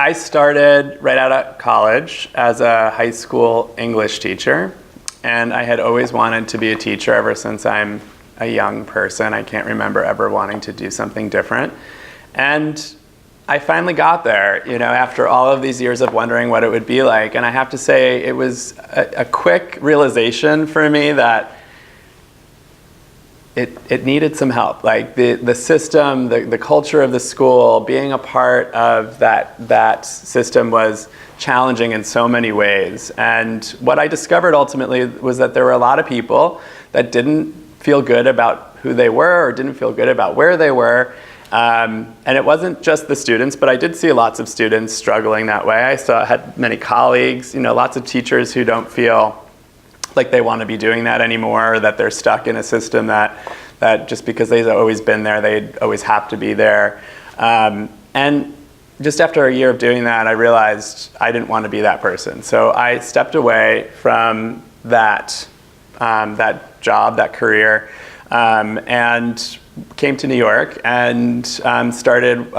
I started right out of college as a high school English teacher, and I had always wanted to be a teacher ever since I'm a young person. I can't remember ever wanting to do something different. And I finally got there, after all of these years of wondering what it would be like. And I have to say, it was a quick realization for me that it needed some help. Like the system, the culture of the school, being a part of that system was challenging in so many ways. And what I discovered ultimately was that there were a lot of people that didn't feel good about who they were or didn't feel good about where they were. And it wasn't just the students, but I did see lots of students struggling that way. I had many colleagues, lots of teachers who don't feel like they want to be doing that anymore, or that they're stuck in a system that just because they've always been there, they'd always have to be there. And just after a year of doing that, I realized I didn't want to be that person. So I stepped away from that job, that career, and came to New York and started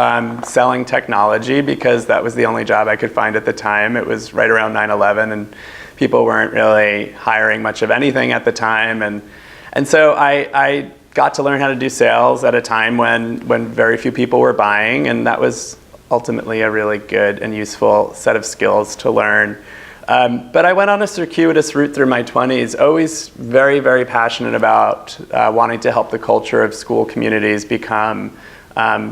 selling technology, because that was the only job I could find at the time. It was right around 9/11, and people weren't really hiring much of anything at the time. And so I got to learn how to do sales at a time when very few people were buying, and that was ultimately a really good and useful set of skills to learn. But I went on a circuitous route through my 20s, always very, very passionate about wanting to help the culture of school communities become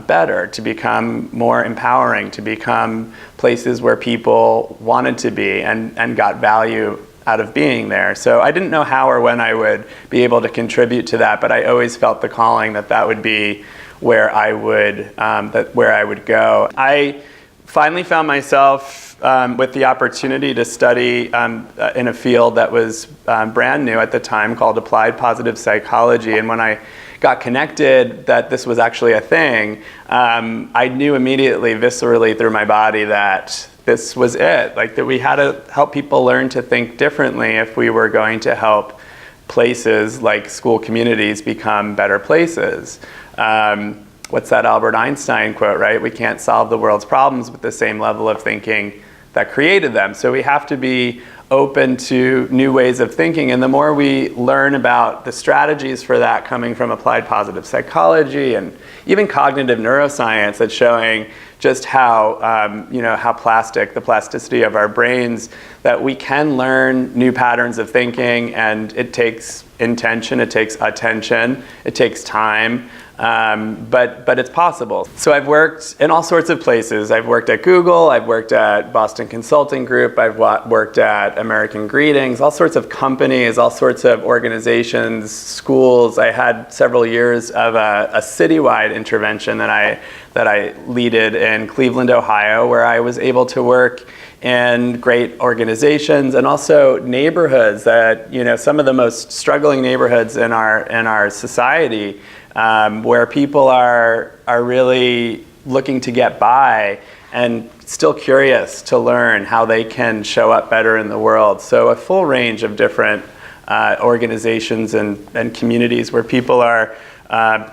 better, to become more empowering, to become places where people wanted to be and got value out of being there. So I didn't know how or when I would be able to contribute to that, but I always felt the calling that would be where I would go. I finally found myself with the opportunity to study in a field that was brand new at the time, called applied positive psychology. And when I got connected that this was actually a thing, I knew immediately, viscerally through my body, that this was it. Like, that we had to help people learn to think differently if we were going to help places like school communities become better places. What's that Albert Einstein quote, right? We can't solve the world's problems with the same level of thinking that created them. So we have to be open to new ways of thinking. And the more we learn about the strategies for that coming from applied positive psychology and even cognitive neuroscience, that's showing just how, how the plasticity of our brains, that we can learn new patterns of thinking, and it takes intention, it takes attention, it takes time. But it's possible. So I've worked in all sorts of places. I've worked at Google, I've worked at Boston Consulting Group, I've worked at American Greetings, all sorts of companies, all sorts of organizations, schools. I had several years of a citywide intervention that I leaded in Cleveland, Ohio, where I was able to work in great organizations and also neighborhoods that, some of the most struggling neighborhoods in our society, where people are really looking to get by and still curious to learn how they can show up better in the world. So a full range of different organizations and communities where people are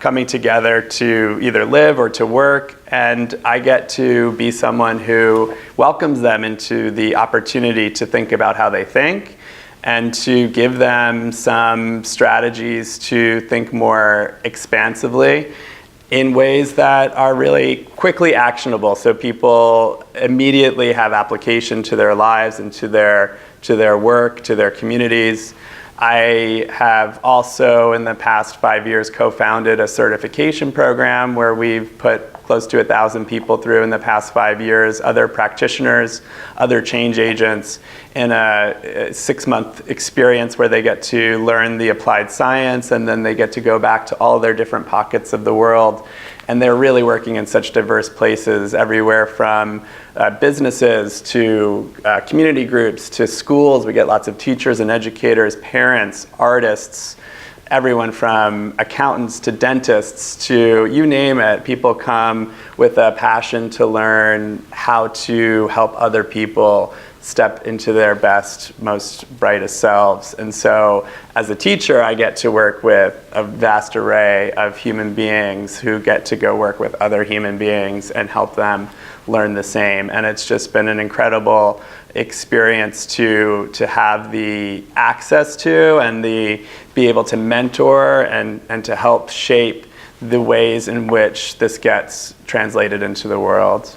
coming together to either live or to work, and I get to be someone who welcomes them into the opportunity to think about how they think, and to give them some strategies to think more expansively in ways that are really quickly actionable, so people immediately have application to their lives and to their work, to their communities. I have also, in the past 5 years, co-founded a certification program where we've put close to 1,000 people through in the past 5 years, other practitioners, other change agents, in a 6-month experience where they get to learn the applied science, and then they get to go back to all their different pockets of the world. And they're really working in such diverse places, everywhere from businesses to community groups to schools. We get lots of teachers and educators, parents, artists, everyone from accountants to dentists to you name it. People come with a passion to learn how to help other people step into their best, most brightest selves. And so as a teacher, I get to work with a vast array of human beings who get to go work with other human beings and help them learn the same. And it's just been an incredible experience to have the access to and be able to mentor and to help shape the ways in which this gets translated into the world.